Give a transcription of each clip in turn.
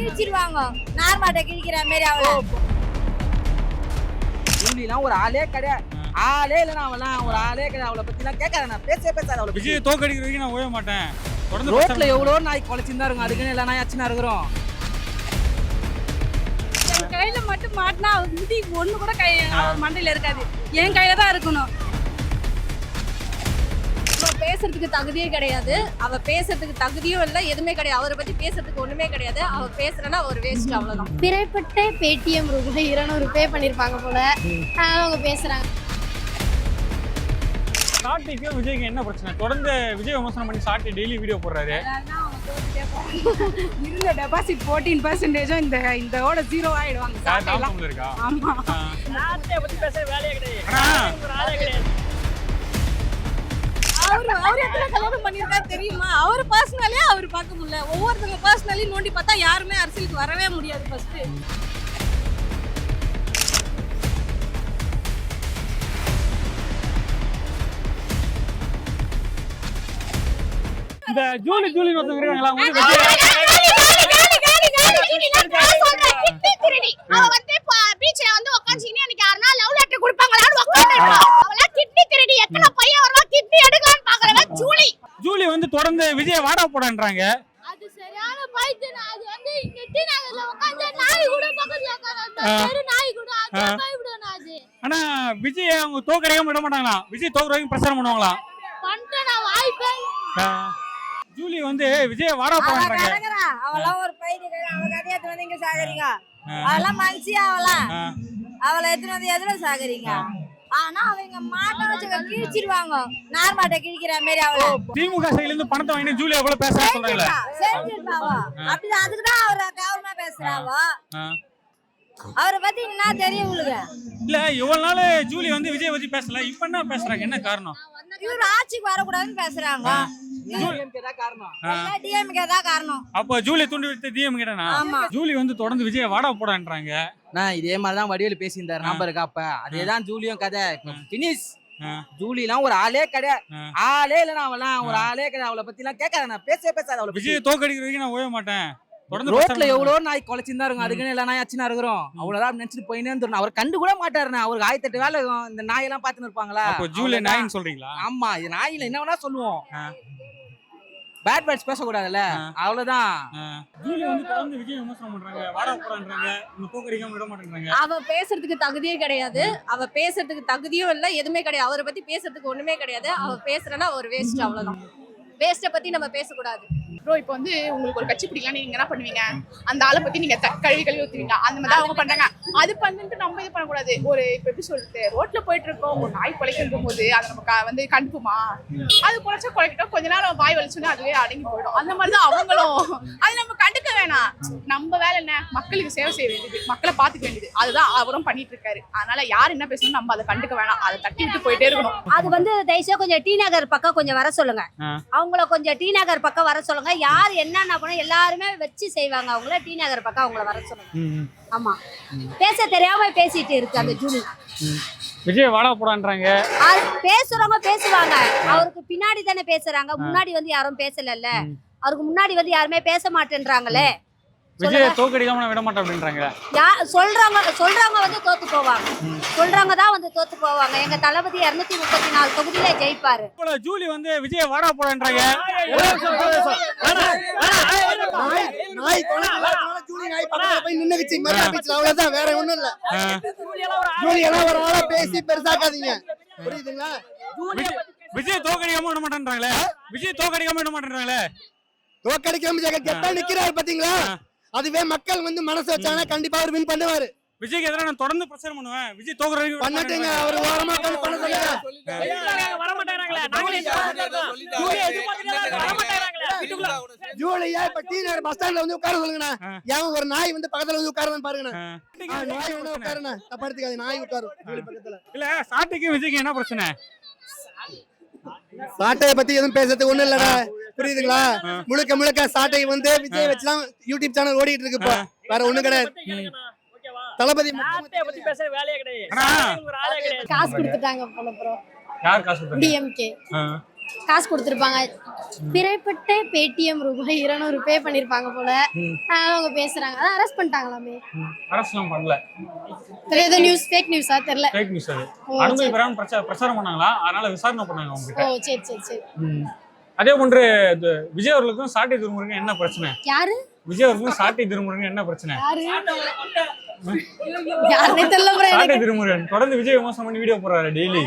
கிழிச்சிருவாங்க. நார்மாட்ட கிழிக்கிற மாதிரி அவள. ஜூலிலாம் ஒரு ஆளே கிடையாது. ஆளே இல்லைனா அவளாம் ஒரு ஆளே கிடையாது. அவளை பத்திலாம் கேட்காத, நான் பேசாத அவளை. விஜய் தோக்கடிக்கிற வரைக்கும் நான் ஓய மாட்டேன். தொடர்ந்து ரோட்ல எவ்வளோ நாய் குலைச்சிருந்தா இருக்கும், அதுக்குன்னு எல்லா நாய் அச்சுனா இருக்கிறோம். என் கையில மட்டும் மாட்டினா அவர் முடி ஒண்ணு கூட மண்டையில இருக்காது, என் கையில தான் இருக்கணும். பேசுறதுக்கு தகுதியே கிடையாது, அவ பேசுறதுக்கு தகுதியும் இல்லை, எதுவுமே கிடையாது. அவரை பத்தி பேசுறதுக்கு ஒண்ணுமே கிடையாது. அவ பேசுறனா ஒரு வேஸ்ட், அவ்வளவுதான். பிறப்பட்ட பேடிஎம் ரூபாய் 200 பே பண்ணிருப்பாங்க போல, அவங்க பேசுறாங்க. சாட்டிக்கு விஜய்க்கு என்ன பிரச்சனை? தொடர்ந்து விஜய் விமர்சனம் பண்ணி சாட்டி டெய்லி வீடியோ போடுறாரு. இருந்த டெபாசிட் 14% இந்த ஓட 0 ஆயிடுவாங்க. இருக்கா? ஆமா, நாட்டை பத்தி பேச வேலையே கிடையாது. அவர் எத்தனை கல்யாணம் பண்ணிருக்காரு தெரியுமா? அவர் பர்சனலே அவர் பார்க்க முடியல. ஒவ்வொருத்தங்க பர்சனலி நோண்டி பார்த்தா யாருமே அரசியலுக்கு வரவே முடியாது. ஃபர்ஸ்ட் இந்த ஜூலி ஒருத்தங்க இருக்காங்களா, அவங்க வந்து ஜூலி வந்து தொடர்ந்து விஜய வாடா போடான்றாங்க. அது சரியான பைத்தியம். அது வந்து நெட்டி நகர்ல உட்கார்ந்து நாய் கூட பக்கத்துல உட்கார்ந்து நாய் கூட அது பயப்படுறானே அது. ஆனா விஜய் அவங்க தோக்கடிக்க விட மாட்டாங்களா? விஜய் தோக்குற வரைக்கும் பிரச்சாரம் பண்ணுவாங்களா? பண்டனா வாய்ப்பே. ஜூலி வந்து விஜய வாடா போடான்றாங்க. அவளா ஒரு பைத்தியம். அவ கதையத்து வந்து இங்க சாகறீங்க. அவளா மனுஷியா அவளை எத்தனை வந்து எதுல சாகறீங்க? ஆனா அவங்க மாட்ட வச்சு கிழிச்சிருவாங்க. நார்மாட்ட கிழிக்கிற மாதிரி அவள. திமுக சைடுல இருந்து பணத்தை வாங்கி ஜூலி எவ்வளவு பேசுறா சொல்றாங்களே. அப்படி அதுக்குதான் அவரை கவர்மா பேசுறாவோ. அவரை பத்தி என்ன தெரியும் உங்களுக்கு? இல்ல இவ்வளவு நாள் ஜூலி வந்து விஜய் பத்தி பேசல, இப்ப என்ன பேசுறாங்க? என்ன காரணம்? இவரு ஆட்சிக்கு வரக்கூடாதுன்னு பேசுறாங்க. டிஎம்கே தான் காரணம். அப்ப ஜூலி தூண்டி விட்டு டிஎம்கே தானா? ஜூலி வந்து தொடர்ந்து விஜய் வாடா போடான்றாங்க. நான் இதே மாதிரிதான் வடிவேலு பேசியிருந்தாரு நம்பருக்கு. அப்ப அதேதான் ஜூலியும் கதை. பினிஷ். ஜூலிலாம் ஒரு ஆளே கிடையாது. ஆளே இல்லைனா அவளாம் ஒரு ஆளே கிடையாது. அவளை பத்தி எல்லாம் கேட்காத, நான் பேசாத அவளை. விஜய் தோக்கடிக்கிற வரைக்கும் நான் ஓய மாட்டேன். ரோட்ல எவ்வளோ நாய் குலைச்சிருந்தா இருக்கும், அதுக்குன்னு எல்லா நாய் அச்சுனா இருக்கிறோம். அவ்வளவுதான் நினைச்சிட்டு போயினே இருந்தோம். அவர் கண்டு கூட மாட்டாருண்ணா. அவருக்கு 1008 வேலை இருக்கும். இந்த நாயெல்லாம் பாத்துன்னு இருப்பாங்களா? ஜூலி நாயின்னு சொல்றீங்களா? ஆமா, இது நாயில என்ன வேணா சொல்லுவோம். பேட் வேர்ட்ஸ் பேசக்கூடாதுல்ல, அவ்வளவுதான். ஜூலி வந்து தொடர்ந்து விஜய் விமர்சனம் பண்றாங்க, வாடா போறான்றாங்க, தோக்கடிக்காம விட மாட்டேன்றாங்க. அவ பேசுறதுக்கு தகுதியே கிடையாது, அவ பேசுறதுக்கு தகுதியும் இல்லை, எதுவுமே கிடையாது. அவரை பத்தி பேசுறதுக்கு ஒண்ணுமே கிடையாது. அவ பேசுறனா ஒரு வேஸ்ட், அவ்வளவுதான். வேஸ்ட்டை பத்தி நம்ம பேசக்கூடாது. ப்ரோ, இப்போ வந்து உங்களுக்கு ஒரு கட்சி பிடிக்கலாம், நீங்க என்ன பண்ணுவீங்க? அந்த ஆளை பத்தி நீங்க கழுவி ஊத்துவீங்க. அந்த மாதிரி அவங்க பண்றாங்க. அது பண்ணிட்டு நம்ம இது பண்ணக்கூடாது. ஒரு இப்போ எப்படி சொல்றது, ரோட்ல போயிட்டு இருக்கோம், ஒரு நாய் குலைக்கும் போது அதை நம்ம வந்து கண்டுக்குமா? அது குலைச்சா குலைக்கிட்டோம், கொஞ்ச நேரம் வாய் வலிச்சோன்னா அதுவே அடங்கி போயிடும். அந்த மாதிரிதான் அவங்களும். அது நம்ம கண்டுக்க வேணாம். நம்ம வேலை என்ன? மக்களுக்கு சேவை செய்ய வேண்டியது, மக்களை பாத்துக்க வேண்டியது. அதுதான் அவரும் பண்ணிட்டு இருக்காரு. அதனால யார் என்ன பேசணும் நம்ம அதை கண்டுக்க வேணாம். அதை தட்டி விட்டு போயிட்டே இருக்கணும். அது வந்து தயவுசெய்து கொஞ்சம் டி நகர் பக்கம் கொஞ்சம் வர சொல்லுங்க. அவங்கள கொஞ்சம் டி நகர் பக்கம் வர சொல்லுங்க. யார் என்னன்னா பண்ண எல்லாருமே வச்சு செய்வாங்க. அவங்கள டி நகர் பக்கம் அவங்கள வர சொல்லுங்க. ஆமா, பேச தெரியாம பேசிட்டு இருக்கு அந்த ஜூலி. விஜய் வாடா போடான்றாங்க. பேசுறவங்க பேசுவாங்க. அவருக்கு பின்னாடி தானே பேசுறாங்க, முன்னாடி வந்து யாரும் பேசலல்ல. அவருக்கு முன்னாடி வந்து யாருமே பேச மாட்டேன்றாங்களே. விஜய் தோக்கடிக்காம விட மாட்டேன் அப்படின்றாங்க. சொல்றவங்க வந்து தோத்து போவாங்க. சொல்றவங்க தான் வந்து தோத்து போவாங்க. எங்க தளபதி 234 தொகுதியில ஜெயிப்பாரு. ஜூலி வந்து விஜய் வாடா போடான்றாங்க. வேற ஒண்ணும் இல்ல. ஜூலி எல்லாம் ஒரு ஆளா பேசி பெருசாக்காதீங்க, புரியுதுங்களா? விஜய் தோக்கடிக்காம விட மாட்டேன்றாங்களே. விஜய் தோக்கடிக்காம விட மாட்டேன்றாங்களே. தோக்கடிக்காம கெட்டா நிக்கிறாரு பாத்தீங்களா? அதுவே மக்கள் வந்து மனசு வச்சாங்கன்னா கண்டிப்பா அவர் வின் பண்ணுவாரு. விஜய்க்கு எதிராக நான் தொடர்ந்து பிரச்சாரம் பண்ணுவேன். விஜய் தோக்குற வரைக்கும் பண்ணட்டுங்க. அவர் ஓரமா பண்ண சொல்லுங்க. ஜூலியா இப்ப டி நகர் பஸ் ஸ்டாண்ட்ல வந்து உட்கார சொல்லுங்கண்ணா. ஏன் ஒரு நாய் வந்து பக்கத்துல வந்து உட்காருன்னு பாருங்கண்ணா. நாய் வந்து உட்காருண்ணா, தப்படுத்துக்காது. நாய் உட்காரும் ஜூலி பக்கத்துல. இல்ல சாட்டிக்கு விஜய்க்கு என்ன பிரச்சனை? சாட்டையை பத்தி எதுவும் பேசுறதுக்கு ஒண்ணும் இல்லடா, புரியுதுங்களா? முழுக்க சாட்டை வந்து விஜய் வச்சுதான் யூடியூப் சேனல் ஓடிட்டு இருக்கு. இப்போ வேற ஒண்ணும் கிடையாது. தளபதி பத்தி பேச வேலையே கிடையாது. காசு கொடுத்துட்டாங்க போல ப்ரோ. யார் காசு கொடுத்தாங்க? டிஎம்கே. காசு கொடுத்துருப்பாங்க. பிறப்பட்ட பேடிஎம் ரூபாய் 200 பே பண்ணிருப்பாங்க போல. அவங்க பேசுறாங்க. அதான் அரெஸ்ட் பண்ணிட்டாங்களாமே. அரசுலாம் பண்ணல. ஏதோ நியூஸ் ஃபேக் நியூஸா தெரியல. ஃபேக் நியூஸ் அது. அனுமதி பெறாம பிரச்சாரம் பண்ணாங்களா? அதனால விசாரணை பண்ணாங்க அவங்க கிட்ட. ஓ சரி. அதே போன்று விஜய் அவர்களுக்கும் சாட்டை திருமுருகன் என்ன பிரச்சனை? யாரு? விஜய் அவர்களுக்கும் சாட்டை திருமுருகன் என்ன பிரச்சனை? யாருனே தெரியல bro. சாட்டை திருமுருகன் தொடர்ந்து விஜய் விமர்சனம் பண்ணி வீடியோ போடுறாரு டெய்லி.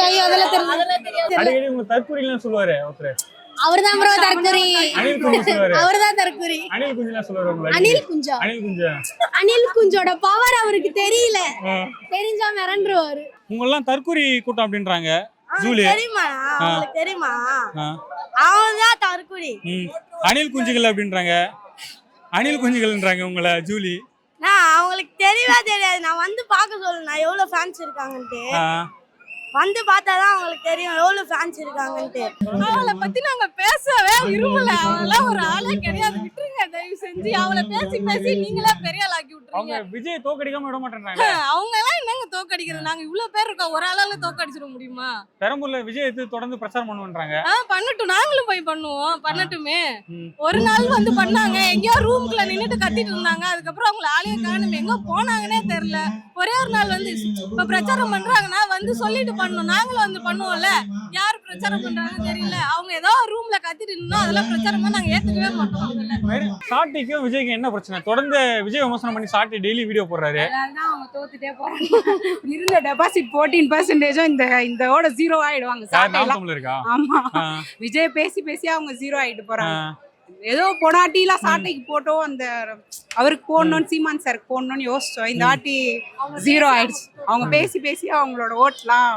ஐயோ அதெல்லாம் தெரியல. அடிக்கடி உங்க தற்கொலைலாம் சொல்லுவாரு ஒருத்தர். அவர்தான் ப்ரோ தற்கொலை. அனில் குஞ்சு சொல்லுவாரு. அவர்தான் தற்கொலை. அனில் குஞ்சுலாம் சொல்லுவாரு உங்களுக்கு. அனில் குஞ்சோட பவர் அவருக்கு தெரியல. தெரிஞ்சா மிரண்டுருவாரு. உங்களெல்லாம் தற்கொலை கூட்டம் அப்படின்றாங்க. ஜூலி தெரியுமா? உங்களுக்கு தெரியுமா? அவன்தான் தற்குறி. அனில் குஞ்சுகள் அப்படின்றாங்க. அனில் குஞ்சுகள்ன்றாங்க உங்களை ஜூலி. நான் அவங்களுக்கு தெரியவே தெரியாது. நான் வந்து பார்க்க சொல்லு நான் எவ்வளவு ஃபேன்ஸ் இருக்காங்கன்ட்டு. வந்து பார்த்தாதான் அவங்களுக்கு தெரியும் எவ்வளவு ஃபேன்ஸ் இருக்காங்கன்ட்டு. அவளை பத்தி நாங்க பேசவே விரும்பல. அவெல்லாம் ஒரு ஆளே கிடையாது. விட்டுருங்க தயவு செஞ்சு. அவளை பேசி நீங்களே பெரிய ஆளாக்கி விட்டுருங்க. அவங்க விஜய் தோக்கடிக்காம விட மாட்டேன்றாங்க. அவங்க எல்லாம் என்னங்க தோக்கடிக்கிறது? நாங்க இவ்வளவு பேர் இருக்கோம். ஒரு ஆளால தோக்கடிச்சிட முடியுமா? பெரம்பூர்ல விஜய் தொடர்ந்து பிரச்சாரம் பண்ணுவாங்க. பண்ணட்டும். நாங்களும் போய் பண்ணுவோம். பண்ணட்டுமே. ஒரு நாள் வந்து பண்ணாங்க. எங்கேயோ ரூம்குள்ள நின்னுட்டு கத்திட்டு இருந்தாங்க. அதுக்கப்புறம் அவங்கள ஆளையே காணும். எங்க போனாங்கன்னே தெரியல. ஒரே ஒரு நாள் வந்து இப்ப பிரச்சாரம் பண்றாங்கன்னா வந்து சொல்லிட்டு பண்ணணும். நாங்களும் வந்து பண்ணுவோம்ல. யாரு பிரச்சாரம் பண்றாங்கன்னு தெரியல. அவங்க ஏதோ ரூம்ல கத்திட்டு இருந்தோம். அதெல்லாம் பிரச்சாரமா நாங்க ஏத்துக்கவே மாட்டோம். சாட்டிக்கும் விஜய்க்கு என்ன பிரச்சனை? தொடர்ந்து விஜய் விமர்சனம் பண்ணி சாட்டி டெய்லி வீடியோ போடுறாரு. அதனாலதான் அவங்க தோத்துட்டே போறாங்க. இருந்த டெபாசிட் 14% இந்த 0 ஆயிடுவாங்க. இருக்கா? ஆமா. விஜய் பேசி அவங்க 0 ஆயிட்டு போறாங்க. ஏதோ பொனாட்டிலாம் சாட்டைக்கு போட்டோம். அந்த அவருக்கு போடணும்னு சீமான் சாருக்கு போடணும்னு யோசிச்சோம். இந்த ஆட்டி 0 ஆயிடுச்சு. அவங்க பேசி அவங்களோட ஓட்லாம்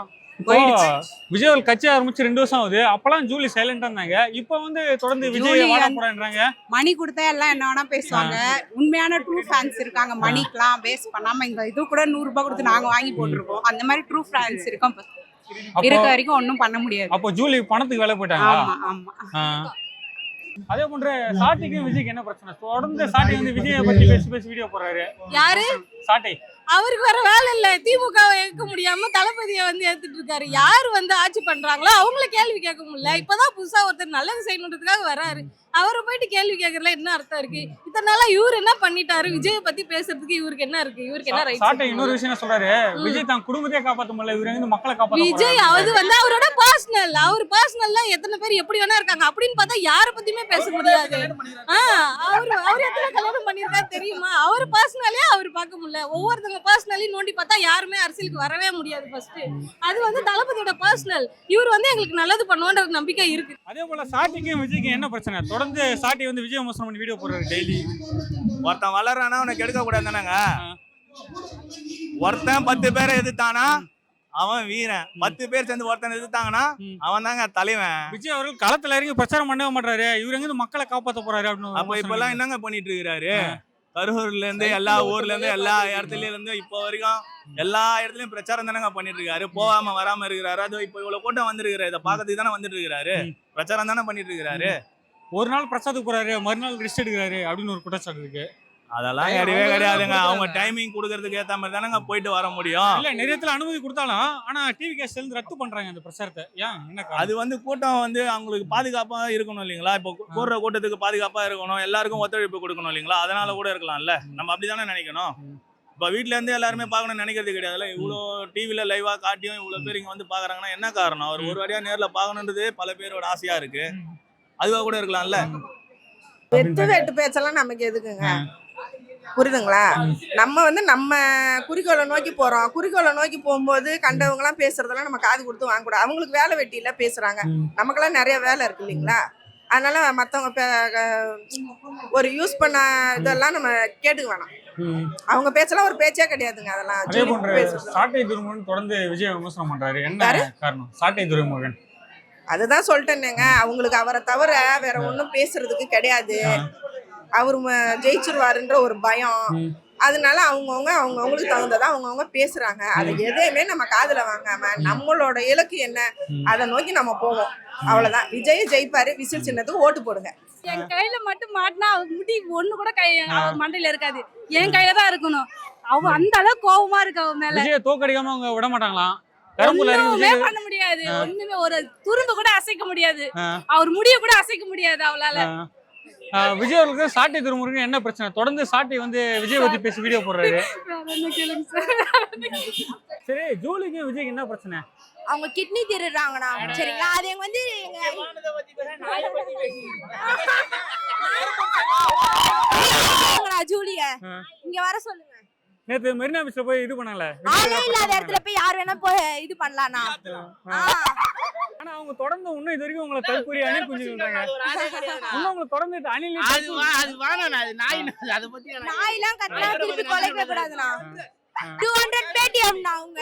விஜய் ஒரு கட்சி ஆரம்பிச்சு 2 வருஷம் ஆகுது. அப்பெல்லாம் ஜூலி சைலண்டா இருந்தாங்க. இப்ப வந்து தொடர்ந்து விஜய் வாட போறாங்க. மணி கொடுத்தா எல்லாம் என்ன வேணா பேசுவாங்க. உண்மையான ட்ரூ ஃபேன்ஸ் இருக்காங்க. மணிக்கெல்லாம் பேஸ் பண்ணாம இந்த இது கூட 100 ரூபாய் கொடுத்து நாங்க வாங்கி போட்டுருக்கோம். அந்த மாதிரி ட்ரூ ஃபேன்ஸ் இருக்கோம். இருக்க வரைக்கும் ஒன்னும் பண்ண முடியாது. அப்போ ஜூலி பணத்துக்கு வேலை போயிட்டாங்க. ஆமா. அதே போன்ற சாட்டிக்கும் விஜய்க்கு என்ன பிரச்சனை? தொடர்ந்து சாட்டி வந்து விஜயை பத்தி பேசி வீடியோ போடுறாரு. யாரு? சாட்டை. அவருக்கு வேற வேலை இல்ல. திமுகவை ஏற்க முடியாம தளபதியை வந்து ஏத்துட்டு இருக்காரு. யாரு வந்து ஆட்சி பண்றாங்களோ அவங்கள கேள்வி கேட்க முடியல. இப்பதான் புதுசா ஒருத்தர் நல்லது செய்யணுன்றதுக்காக வராரு. அவரை போயிட்டு கேள்வி கேட்கறதுல என்ன அர்த்தம் இருக்கு? இத்தனை நாளா இவரு என்ன பண்ணிட்டாரு? விஜயை பத்தி பேசுறதுக்கு இவருக்கு என்ன இருக்கு? இவருக்கு என்ன ரைட்? சாட்டை இன்னொரு விஷயம் சொல்றாரு. விஜய் தான் குடும்பத்தையே காப்பாத்த முடியல. இவரு வந்து மக்களை காப்பாத்த விஜய் அது வந்து அவரோட பர்சனல். அவர் பர்சனல்ல எத்தனை பேர் எப்படி வேணா இருக்காங்க. அப்படின்னு பார்த்தா யாரை பத்தியுமே பேச முடியாது. அவர் எத்தனை கல்யாணம் பண்ணிருக்காரு தெரியுமா? அவர் பர்சனலே அவர் பார்க்க முடியல. ஒவ்வொருத்தங்க பர்சனலி நோண்டி பார்த்தா யாருமே அரசியலுக்கு வரவே முடியாது. ஃபர்ஸ்ட் அது வந்து தளபதியோட பர்சனல். இவர் வந்து எங்களுக்கு நல்லது பண்ணுவோன்ற நம்பிக்கை இருக்கு. அதே போல சாட்டிக்கும் விஜய்க்கு என்ன பிரச்சனை? தொடர்ந்து சாட்டி வந்து விஜய் விமர்சனம் பண்ணி வீடியோ போடுறாரு டெய்லி. ஒருத்தன் வளர்றானா அவனை கெடுக்க கூடாது தானங்க. ஒருத்தன் 10 பேரை எதிர்த்தானா அவன் வீரன். 10 பேர் சேர்ந்து ஒருத்தன் எதிர்த்தாங்கன்னா அவன் தாங்க தலைவன். விஜய் அவர்கள் களத்துல இறங்கி பிரச்சாரம் பண்ணவே மாட்டாரு. இவரு எங்க மக்களை காப்பாத்த போறாரு அப்படின்னு. அப்ப இப்ப எல்லாம் என்னங்க பண்ணிட்டு இருக்கிறாரு? கரூர்ல இருந்து எல்லா ஊர்ல இருந்து எல்லா இடத்துல இருந்து இப்போ வரைக்கும் எல்லா இடத்துலயும் பிரச்சாரம் தானங்க பண்ணிட்டு இருக்காரு. போகாம வராம இருக்கிறாரு. அது இப்ப இவ்வளவு கூட்டம் வந்துருக்காரு. இதை பாக்கிறதுக்கு தானே வந்துட்டு இருக்கிறாரு. பிரச்சாரம் தானே பண்ணிட்டு இருக்கிறாரு. ஒரு நாள் பிரச்சாரத்துக்கு போறாரு, மறுநாள் ரெஸ்ட் எடுக்கிறாரு அப்படின்னு ஒரு குற்றச்சாட்டு இருக்கு. அதெல்லாம் கிடையவே கிடையாதுங்க. அவங்க டைமிங் கொடுக்கறதுக்கு ஏத்த மாதிரி தானங்க போயிட்டு வர முடியும். இல்ல நிறையத்துல அனுமதி கொடுத்தாலும் ஆனா டிவி கேஸ்ல இருந்து ரத்து பண்றாங்க அந்த பிரச்சாரத்தை. ஏன் என்ன? அது வந்து கூட்டம் வந்து அவங்களுக்கு பாதுகாப்பா இருக்கணும் இல்லைங்களா? இப்போ கூடுற கூட்டத்துக்கு பாதுகாப்பா இருக்கணும். எல்லாருக்கும் ஒத்துழைப்பு கொடுக்கணும் இல்லைங்களா? அதனால கூட இருக்கலாம்ல. நம்ம அப்படிதானே நினைக்கணும். இப்போ வீட்டுல இருந்து எல்லாருமே பார்க்கணும்னு நினைக்கிறது கிடையாதுல்ல. இவ்வளோ டிவில லைவா காட்டியும் இவ்வளவு பேர் இங்க வந்து பாக்குறாங்கன்னா என்ன காரணம்? அவர் ஒரு வாரியா நேர்ல பார்க்கணுன்றது பல பேரோட ஆசையா இருக்கு. அதுவா கூட இருக்கலாம்ல. வெட்டு பேச்செல்லாம் நமக்கு எதுக்குங்க? புரியுதுங்களா? நம்ம வந்து நம்ம குறிக்கோளை நோக்கி போறோம். குறிக்கோளை நோக்கி போகும்போது கண்டவங்கலாம் பேசுறதெல்லாம் நம்ம காது கொடுத்து வாங்கக்கூடாது. அவங்களுக்கு வேலை வெட்டியில பேசுறாங்க. நமக்கெல்லாம் நிறைய வேலை இருக்கு இல்லைங்களா? அதனால மற்றவங்க ஒரு யூஸ் பண்ண இதெல்லாம் நம்ம கேட்டுக்க வேணாம். அவங்க பேச்செல்லாம் ஒரு பேச்சே கிடையாதுங்க. அதெல்லாம் சாட்டை துரைமுருகன் தொடர்ந்து விஜய் விமர்சனம் பண்றாரு. என்ன காரணம்? சாட்டை துரைமுருகன் அதுதான் சொல்லிட்டேன்னேங்க. அவங்களுக்கு அவரை தவிர வேற ஒன்றும் பேசுறதுக்கு கிடையாது. அவரு ஜெயிச்சிருவாருன்ற ஒரு பயம். அதனால அவங்கவுங்களுக்கு தகுந்ததா அவங்கவுங்க பேசுறாங்க. அதை எதையுமே நம்ம காதுல வாங்காம நம்மளோட இலக்கு என்ன அதை நோக்கி நம்ம போவோம். அவ்வளவுதான். விஜய் ஜெயிப்பாரு. விசில் சின்னத்துக்கு ஓட்டு போடுங்க. என் கையில மட்டும் மாட்டினா அவங்க முடி ஒண்ணு கூட மண்டையில இருக்காது. என் கையில தான் இருக்கணும். அவ அந்த அளவுக்கு கோபமா இருக்கு அவ மேல. விஜய் தோக்கடிக்காம அவங்க விட மாட்டாங்களாம். பெரம்பூர்ல இறங்கி ஒண்ணுமே விஜய் பண்ண முடியாது ஒண்ணுமே ஒரு துரும்பு கூட அசைக்க முடியாது ஆ. அவர் முடிய கூட அசைக்க முடியாது அவளால விஜய் அவர்களுக்கு சாட்டை திருமுருகன் என்ன பிரச்சனை? தொடர்ந்து சாட்டை வந்து விஜய் பத்தி பேசி வீடியோ போடுறாரு. வேற என்ன கேளுங்க சார். சரி, ஜூலிக்கும் விஜய்க்கு என்ன பிரச்சனை? அவங்க கிட்னி திருடுறாங்கண்ணா சரிங்களா அது எங்க வந்து ஜூலிய இங்க வர சொல்லுங்க. நேத்து மெரினா பீச்ல போய் இது பண்ணாங்களே, ஆளே இல்லாத இடத்துல போய் யார் வேணா போய் இது பண்ணலாம்ண்ணா. ஆனா அவங்க தொடர்ந்து இன்னும் இது வரைக்கும் உங்களை தற்கூரி அணில் குஞ்சு சொல்றாங்க. இன்னும் உங்களை தொடர்ந்து அணில் நாயெல்லாம் கட்டினா திருப்பி கொலைக்க கூடாதுண்ணா. 200 பேடிஎம்ண்ணா அவங்க